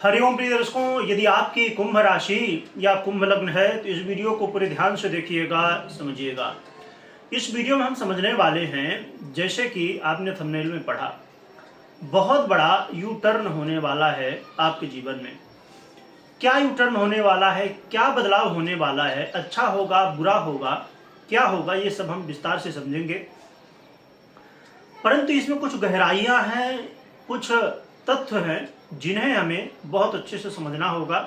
हरिओम प्रिय दर्शकों, यदि आपकी कुंभ राशि या कुंभ लग्न है तो इस वीडियो को पूरे ध्यान से देखिएगा, समझिएगा। इस वीडियो में हम समझने वाले हैं, जैसे कि आपने थंबनेल में पढ़ा, बहुत बड़ा यू टर्न होने वाला है आपके जीवन में। क्या यू टर्न होने वाला है, क्या बदलाव होने वाला है, अच्छा होगा बुरा होगा, क्या होगा, ये सब हम विस्तार से समझेंगे। परंतु इसमें कुछ गहराइयां हैं, कुछ तथ्य हैं जिन्हें हमें बहुत अच्छे से समझना होगा।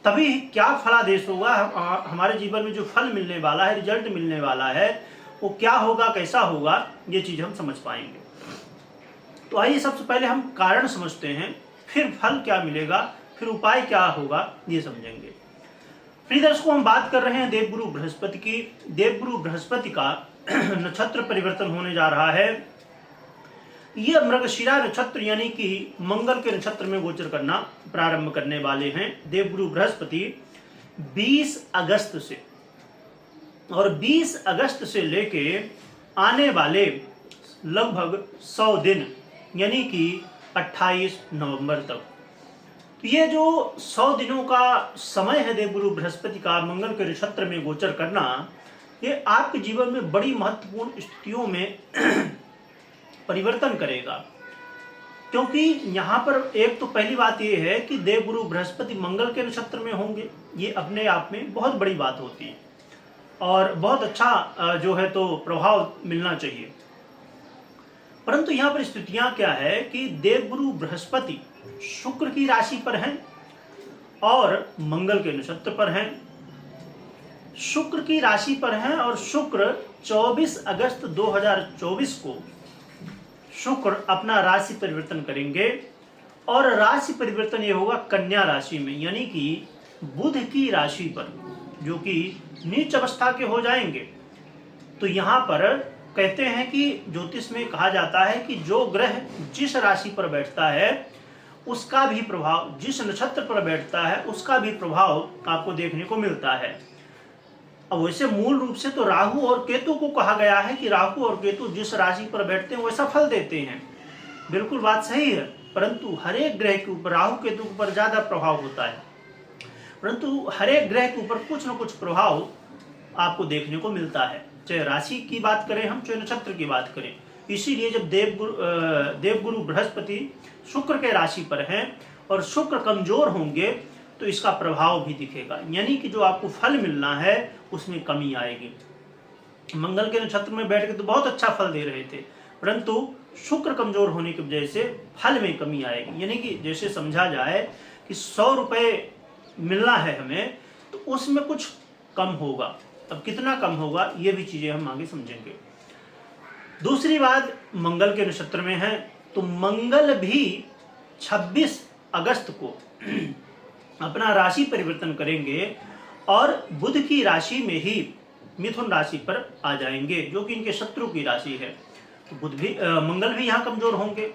तभी क्या फलादेश होगा, हमारे जीवन में जो फल मिलने वाला है, रिजल्ट मिलने वाला है, वो क्या होगा, कैसा होगा, ये चीज हम समझ पाएंगे। तो आइए सबसे पहले हम कारण समझते हैं, फिर फल क्या मिलेगा, फिर उपाय क्या होगा, ये समझेंगे। प्रिय दर्शकों, हम बात कर रहे हैं देवगुरु बृहस्पति की। देवगुरु बृहस्पति का नक्षत्र परिवर्तन होने जा रहा है। ये मृगशिरा नक्षत्र यानी कि मंगल के नक्षत्र में गोचर करना प्रारंभ करने वाले हैं देवगुरु बृहस्पति 20 अगस्त से। और 20 अगस्त से लेके आने वाले लगभग 100 दिन यानी कि 28 नवंबर तक, ये जो 100 दिनों का समय है देवगुरु बृहस्पति का मंगल के नक्षत्र में गोचर करना, ये आपके जीवन में बड़ी महत्वपूर्ण स्थितियों में परिवर्तन करेगा। क्योंकि यहाँ पर एक तो पहली बात यह है कि देवगुरु बृहस्पति मंगल के नक्षत्र में होंगे, ये अपने आप में बहुत बड़ी बात होती है और बहुत अच्छा जो है तो प्रभाव मिलना चाहिए। परंतु यहाँ पर स्थितियां क्या है कि देवगुरु बृहस्पति शुक्र की राशि पर हैं और मंगल के नक्षत्र पर हैं। शुक्र की राशि पर हैं और शुक्र 24 अगस्त 2024 को शुक्र अपना राशि परिवर्तन करेंगे और राशि परिवर्तन ये होगा कन्या राशि में, यानी कि बुध की राशि पर, जो कि नीच अवस्था के हो जाएंगे। तो यहाँ पर कहते हैं कि ज्योतिष में कहा जाता है कि जो ग्रह जिस राशि पर बैठता है उसका भी प्रभाव, जिस नक्षत्र पर बैठता है उसका भी प्रभाव आपको देखने को मिलता है। अब वैसे मूल रूप से तो राहु और केतु को कहा गया है कि राहु और केतु जिस राशि पर बैठते हैं वैसा फल देते हैं। बिल्कुल बात सही है, परंतु हर एक ग्रह के ऊपर, राहु केतु के ऊपर ज्यादा प्रभाव होता है, परंतु हर एक ग्रह के ऊपर कुछ न कुछ प्रभाव आपको देखने को मिलता है, चाहे राशि की बात करें हम, चाहे नक्षत्र की बात करें। इसीलिए जब देवगुरु बृहस्पति शुक्र के राशि पर हैं और शुक्र कमजोर होंगे तो इसका प्रभाव भी दिखेगा, यानी कि जो आपको फल मिलना है उसमें कमी आएगी। मंगल के नक्षत्र में बैठ के तो बहुत अच्छा फल दे रहे थे, परंतु शुक्र कमजोर होने की वजह से फल में कमी आएगी। यानी कि जैसे समझा जाए कि 100 रुपए मिलना है हमें, तो उसमें कुछ कम होगा। अब कितना कम होगा ये भी चीजें हम आगे समझेंगे। दूसरी बात, मंगल के नक्षत्र में है तो मंगल भी 26 अगस्त को अपना राशि परिवर्तन करेंगे और बुध की राशि में ही मिथुन राशि पर आ जाएंगे, जो कि इनके शत्रु की राशि है। तो बुध भी मंगल भी यहाँ कमजोर होंगे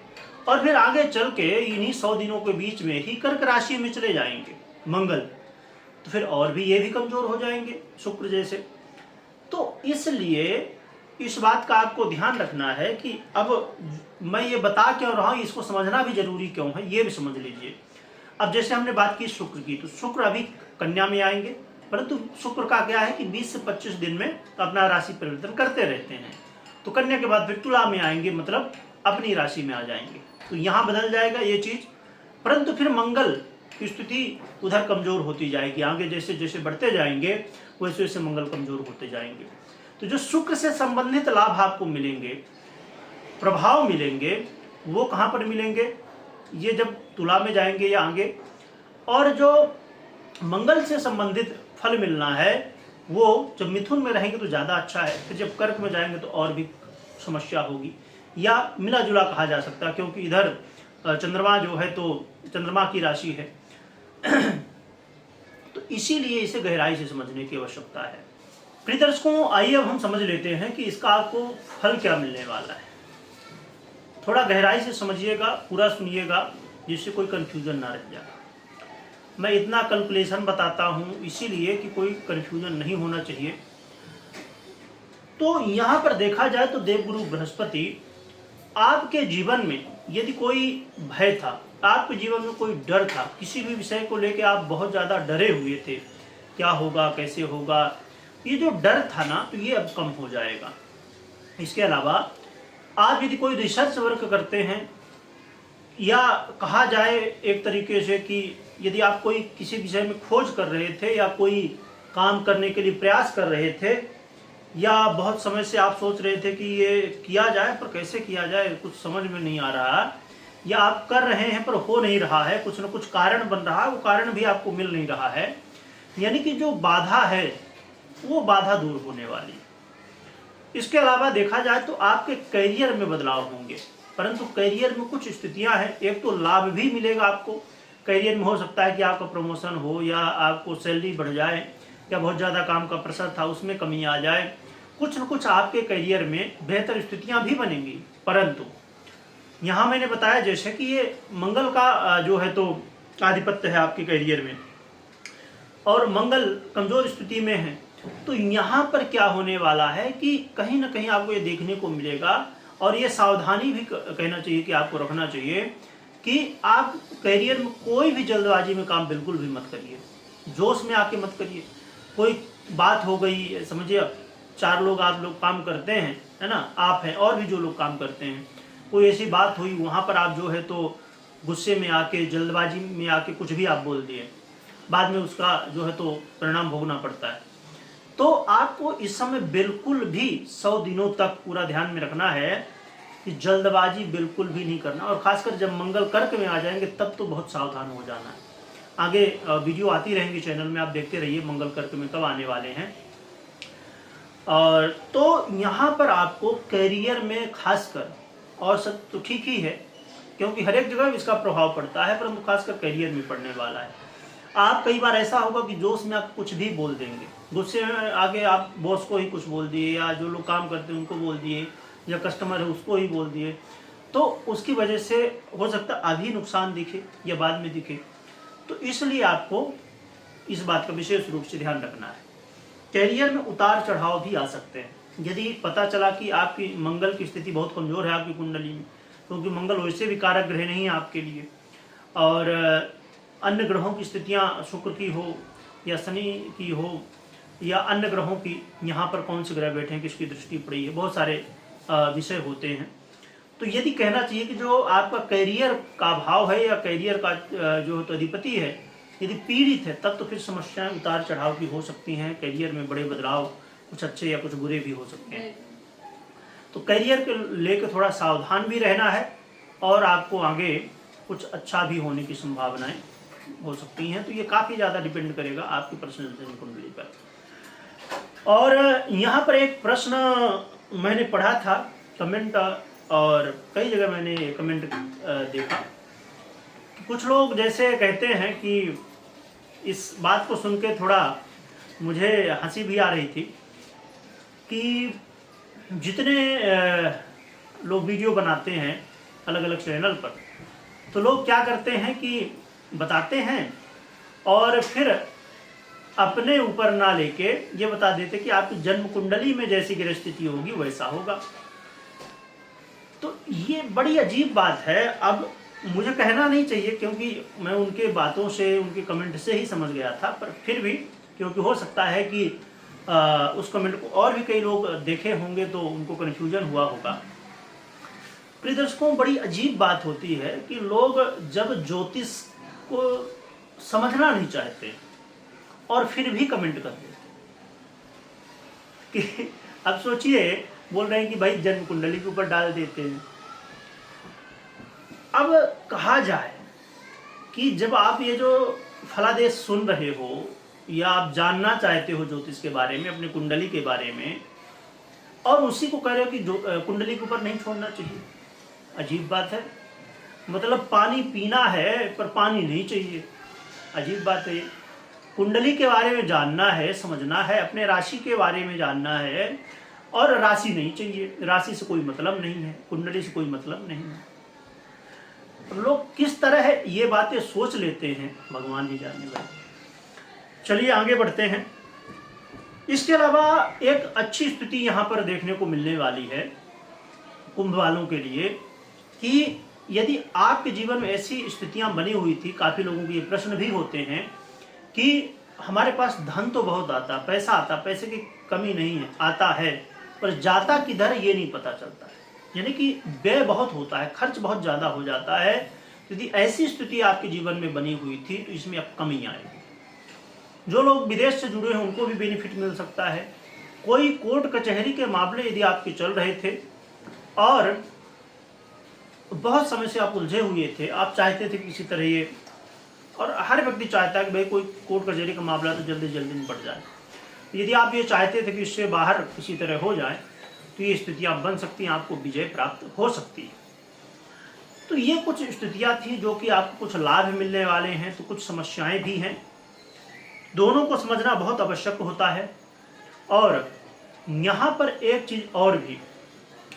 और फिर आगे चल के इन्हीं 100 दिनों के बीच में ही कर्क राशि में चले जाएंगे मंगल, तो फिर और भी ये भी कमजोर हो जाएंगे शुक्र जैसे। तो इसलिए इस बात का आपको ध्यान रखना है कि अब मैं ये बता क्यों रहा हूँ, इसको समझना भी जरूरी क्यों है, ये भी समझ लीजिए। अब जैसे हमने बात की शुक्र की, तो शुक्र अभी कन्या में आएंगे, परंतु शुक्र का क्या है कि 20 से 25 दिन में अपना राशि परिवर्तन करते रहते हैं। तो कन्या के बाद फिर तुला में आएंगे, मतलब अपनी राशि में आ जाएंगे, तो यहाँ बदल जाएगा ये चीज। परंतु फिर मंगल की स्थिति उधर कमजोर होती जाएगी, आगे जैसे जैसे बढ़ते जाएंगे वैसे वैसे मंगल कमजोर होते जाएंगे। तो जो शुक्र से संबंधित लाभ आपको मिलेंगे, प्रभाव मिलेंगे, वो कहाँ पर मिलेंगे, ये जब तुला में जाएंगे या आगे। और जो मंगल से संबंधित फल मिलना है वो जब मिथुन में रहेंगे तो ज्यादा अच्छा है, फिर जब कर्क में जाएंगे तो और भी समस्या होगी, या मिला जुला कहा जा सकता है, क्योंकि इधर चंद्रमा जो है तो चंद्रमा की राशि है। तो इसीलिए इसे गहराई से समझने की आवश्यकता है। प्रिय दर्शकों, आइए अब हम समझ लेते हैं कि इसका आपको फल क्या मिलने वाला है। थोड़ा गहराई से समझिएगा, पूरा सुनिएगा, जिससे कोई कंफ्यूजन ना रह जाए। मैं इतना कैलकुलेशन बताता हूं इसीलिए कि कोई कंफ्यूजन नहीं होना चाहिए। तो यहां पर देखा जाए तो देवगुरु बृहस्पति आपके जीवन में यदि कोई भय था, आपके जीवन में कोई डर था, किसी भी विषय को लेकर आप बहुत ज़्यादा डरे हुए थे, क्या होगा कैसे होगा, ये जो डर था ना, तो ये अब कम हो जाएगा। इसके अलावा आप यदि कोई रिसर्च वर्क करते हैं, या कहा जाए एक तरीके से कि यदि आप कोई किसी विषय में खोज कर रहे थे या कोई काम करने के लिए प्रयास कर रहे थे, या बहुत समय से आप सोच रहे थे कि ये किया जाए पर कैसे किया जाए कुछ समझ में नहीं आ रहा, या आप कर रहे हैं पर हो नहीं रहा है, कुछ न कुछ कारण बन रहा है, वो कारण भी आपको मिल नहीं रहा है, यानी कि जो बाधा है वो बाधा दूर होने वाली। इसके अलावा देखा जाए तो आपके करियर में बदलाव होंगे, परंतु करियर में कुछ स्थितियां हैं। एक तो लाभ भी मिलेगा आपको करियर में, हो सकता है कि आपका प्रमोशन हो, या आपको सैलरी बढ़ जाए, या बहुत ज़्यादा काम का प्रेशर था उसमें कमी आ जाए, कुछ न कुछ आपके करियर में बेहतर स्थितियां भी बनेंगी। परंतु यहाँ मैंने बताया जैसे कि ये मंगल का जो है तो आधिपत्य है आपके करियर में, और मंगल कमजोर स्थिति में है, तो यहाँ पर क्या होने वाला है कि कहीं ना कहीं आपको ये देखने को मिलेगा, और ये सावधानी भी कहना चाहिए कि आपको रखना चाहिए कि आप करियर में कोई भी जल्दबाजी में काम बिल्कुल भी मत करिए, जोश में आके मत करिए। कोई बात हो गई, समझिए 4 लोग आप लोग काम करते हैं, है ना, आप हैं और भी जो लोग काम करते हैं, कोई ऐसी बात हुई, वहाँ पर आप जो है तो गुस्से में आके, जल्दबाजी में आके कुछ भी आप बोल दिए, बाद में उसका जो है तो परिणाम भोगना पड़ता है। तो आपको इस समय बिल्कुल भी 100 दिनों तक पूरा ध्यान में रखना है कि जल्दबाजी बिल्कुल भी नहीं करना, और खासकर जब मंगल कर्क में आ जाएंगे तब तो बहुत सावधान हो जाना है। आगे वीडियो आती रहेंगी चैनल में, आप देखते रहिए मंगल कर्क में कब आने वाले हैं। और तो यहाँ पर आपको करियर में खासकर, और सब तो ठीक ही है क्योंकि हर एक जगह इसका प्रभाव पड़ता है, परंतु खासकर करियर में पड़ने वाला है। आप कई बार ऐसा होगा कि जोश में आप कुछ भी बोल देंगे, गुस्से में आगे आप बॉस को ही कुछ बोल दिए, या जो लोग काम करते हैं उनको बोल दिए, या कस्टमर है उसको ही बोल दिए, तो उसकी वजह से हो सकता है अभी नुकसान दिखे या बाद में दिखे। तो इसलिए आपको इस बात का विशेष रूप से ध्यान रखना है। कैरियर में उतार चढ़ाव भी आ सकते हैं। यदि पता चला कि आपकी मंगल की स्थिति बहुत कमजोर है आपकी कुंडली में, क्योंकि मंगल वैसे भी कारक ग्रह नहीं है आपके लिए, और अन्य ग्रहों की स्थितियां शुक्र की हो या शनि की हो या अन्य ग्रहों की, यहाँ पर कौन से ग्रह बैठे हैं, किसकी दृष्टि पड़ी है, बहुत सारे विषय होते हैं। तो यदि कहना चाहिए कि जो आपका करियर का भाव है या करियर का जो तो अधिपति है यदि पीड़ित है, तब तो फिर समस्याएं उतार चढ़ाव की हो सकती हैं। करियर में बड़े बदलाव, कुछ अच्छे या कुछ बुरे भी हो सकते हैं। तो करियर के लेकर थोड़ा सावधान भी रहना है, और आपको आगे कुछ अच्छा भी होने की संभावनाएं हो सकती हैं। तो ये काफ़ी ज़्यादा डिपेंड करेगा आपकी पर्सनल जन्म कुंडली पर। और यहाँ पर एक प्रश्न मैंने पढ़ा था कमेंट, और कई जगह मैंने कमेंट देखा, कुछ लोग जैसे कहते हैं कि इस बात को सुन के थोड़ा मुझे हंसी भी आ रही थी कि जितने लोग वीडियो बनाते हैं अलग अलग चैनल पर, तो लोग क्या करते हैं कि बताते हैं और फिर अपने ऊपर ना लेके ये बता देते कि आपकी जन्म कुंडली में जैसी ग्रह स्थिति होगी वैसा होगा। तो ये बड़ी अजीब बात है। अब मुझे कहना नहीं चाहिए क्योंकि मैं उनके बातों से, उनके कमेंट से ही समझ गया था, पर फिर भी क्योंकि हो सकता है कि उस कमेंट को और भी कई लोग देखे होंगे तो उनको कन्फ्यूजन हुआ होगा। प्रिय दर्शकों, बड़ी अजीब बात होती है कि लोग जब ज्योतिष को समझना नहीं चाहते और फिर भी कमेंट कर देते कि अब सोचिए, बोल रहे हैं कि भाई जन्म कुंडली के ऊपर डाल देते हैं। अब कहा जाए कि जब आप ये जो फलादेश सुन रहे हो या आप जानना चाहते हो ज्योतिष के बारे में, अपनी कुंडली के बारे में, और उसी को कह रहे हो कि कुंडली के ऊपर नहीं छोड़ना चाहिए, अजीब बात है। मतलब पानी पीना है पर पानी नहीं चाहिए, अजीब बात है। कुंडली के बारे में जानना है, समझना है, अपने राशि के बारे में जानना है, और राशि नहीं चाहिए, राशि से कोई मतलब नहीं है, कुंडली से कोई मतलब नहीं है। लोग किस तरह है ये बातें सोच लेते हैं, भगवान ही जाने वाले। चलिए आगे बढ़ते हैं। इसके अलावा एक अच्छी स्थिति यहाँ पर देखने को मिलने वाली है कुंभ वालों के लिए कि यदि आपके जीवन में ऐसी स्थितियां बनी हुई थी, काफ़ी लोगों के ये प्रश्न भी होते हैं कि हमारे पास धन तो बहुत आता, पैसा आता, पैसे की कमी नहीं है, आता है, पर जाता किधर ये नहीं पता चलता है, यानी कि व्यय बहुत होता है, खर्च बहुत ज़्यादा हो जाता है। यदि ऐसी स्थिति आपके जीवन में बनी हुई थी तो इसमें अब कमी आएगी। जो लोग विदेश से जुड़े हैं उनको भी बेनिफिट मिल सकता है। कोई कोर्ट कचहरी के मामले यदि आपके चल रहे थे और बहुत समय से आप उलझे हुए थे, आप चाहते थे किसी तरह ये, और हर व्यक्ति चाहता है कि भाई कोई कोर्ट कचहरी का मामला तो जल्दी जल्दी निपट जाए, यदि आप ये चाहते थे कि इससे बाहर किसी तरह हो जाए तो ये स्थितियाँ बन सकती हैं, आपको विजय प्राप्त हो सकती है। तो ये कुछ स्थितियाँ थी जो कि आपको कुछ लाभ मिलने वाले हैं, तो कुछ समस्याएं भी हैं। दोनों को समझना बहुत आवश्यक होता है। और यहाँ पर एक चीज़ और भी,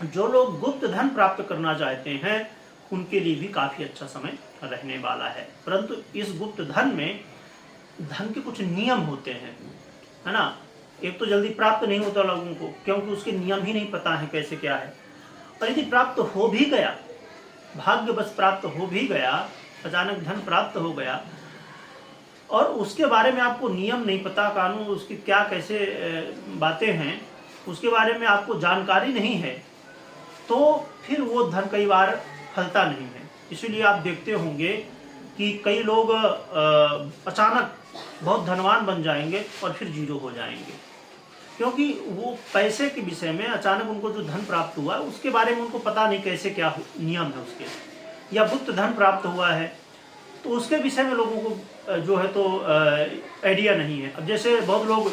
जो लोग गुप्त धन प्राप्त करना चाहते हैं उनके लिए भी काफ़ी अच्छा समय रहने वाला है। परंतु इस गुप्त धन में धन के कुछ नियम होते हैं, है ना। एक तो जल्दी प्राप्त नहीं होता लोगों को, क्योंकि उसके नियम ही नहीं पता है कैसे क्या है। और यदि प्राप्त हो भी गया, भाग्यवश प्राप्त हो भी गया, अचानक धन प्राप्त हो गया और उसके बारे में आपको नियम नहीं पता, कानून उसकी क्या कैसे बातें हैं उसके बारे में आपको जानकारी नहीं है, तो फिर वो धन कई बार फलता नहीं है। इसीलिए आप देखते होंगे कि कई लोग अचानक बहुत धनवान बन जाएंगे और फिर जीरो हो जाएंगे, क्योंकि वो पैसे के विषय में अचानक उनको जो धन प्राप्त हुआ उसके बारे में उनको पता नहीं कैसे क्या नियम है उसके, या गुप्त धन प्राप्त हुआ है तो उसके विषय में लोगों को जो है तो आइडिया नहीं है। अब जैसे बहुत लोग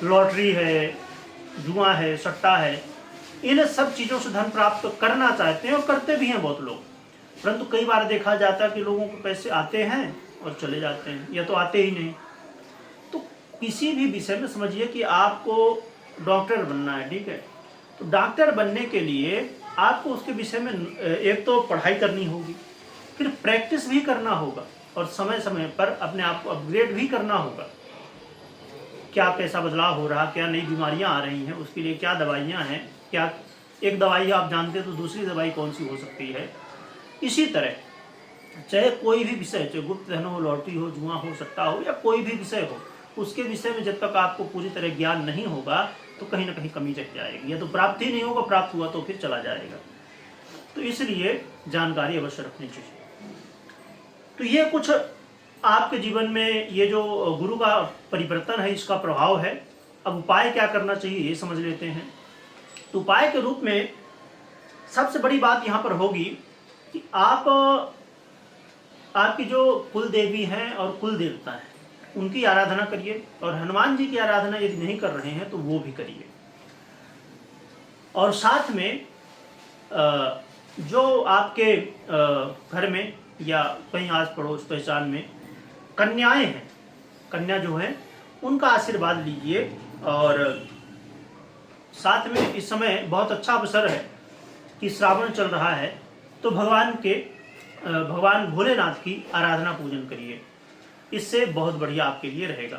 लॉटरी है, जुआ है, सट्टा है, इन सब चीज़ों से धन प्राप्त करना चाहते हैं और करते भी हैं बहुत लोग, परंतु कई बार देखा जाता है कि लोगों को पैसे आते हैं और चले जाते हैं, या तो आते ही नहीं। तो किसी भी विषय में समझिए कि आपको डॉक्टर बनना है, ठीक है, तो डॉक्टर बनने के लिए आपको उसके विषय में एक तो पढ़ाई करनी होगी, फिर प्रैक्टिस भी करना होगा और समय समय पर अपने आप को अपग्रेड भी करना होगा। क्या कैसा बदलाव हो रहा, क्या नई बीमारियां आ रही हैं, उसके लिए क्या दवाइयां हैं, क्या एक दवाई आप जानते हैं तो दूसरी दवाई कौन सी हो सकती है। इसी तरह चाहे कोई भी विषय, चाहे गुप्त धन हो, लॉटरी हो, जुआ हो, सट्टा हो, या कोई भी विषय हो, उसके विषय में जब तक आपको पूरी तरह ज्ञान नहीं होगा तो कहीं ना कहीं कमी रह जाएगी, या तो प्राप्त ही नहीं होगा, प्राप्त हुआ तो फिर चला जाएगा। तो इसलिए जानकारी अवश्य रखनी चाहिए। तो ये कुछ आपके जीवन में ये जो गुरु का परिवर्तन है इसका प्रभाव है। अब उपाय क्या करना चाहिए ये समझ लेते हैं। तो उपाय के रूप में सबसे बड़ी बात यहाँ पर होगी कि आप आपकी जो कुल देवी हैं और कुल देवता हैं उनकी आराधना करिए, और हनुमान जी की आराधना यदि नहीं कर रहे हैं तो वो भी करिए। और साथ में जो आपके घर में या कहीं आस पड़ोस पहचान में कन्याएं हैं, कन्या जो हैं उनका आशीर्वाद लीजिए। और साथ में इस समय बहुत अच्छा अवसर है कि श्रावण चल रहा है, तो भगवान भोलेनाथ की आराधना पूजन करिए, इससे बहुत बढ़िया आपके लिए रहेगा।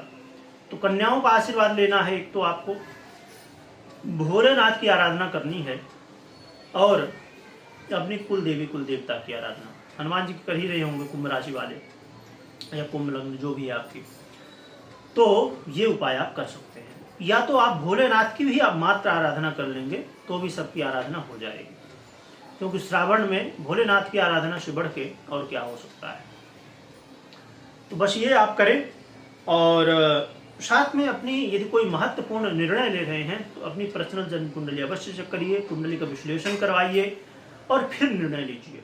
तो कन्याओं का आशीर्वाद लेना है, एक तो आपको भोलेनाथ की आराधना करनी है और अपनी कुल देवी कुल देवता की आराधना। हनुमान जी कर ही रहे होंगे कुंभ राशि वाले या कुंभ लग्न जो भी है आपकी, तो ये उपाय आप कर सकते हैं। या तो आप भोलेनाथ की भी आप मात्र आराधना कर लेंगे तो भी सबकी आराधना हो जाएगी, क्योंकि श्रावण में भोलेनाथ की आराधना से बढ़ के और क्या हो सकता है। तो बस ये आप करें। और साथ में अपनी यदि कोई महत्वपूर्ण निर्णय ले रहे हैं तो अपनी पर्सनल जन्म कुंडली अवश्य चेक करिए, कुंडली का विश्लेषण करवाइए और फिर निर्णय लीजिए।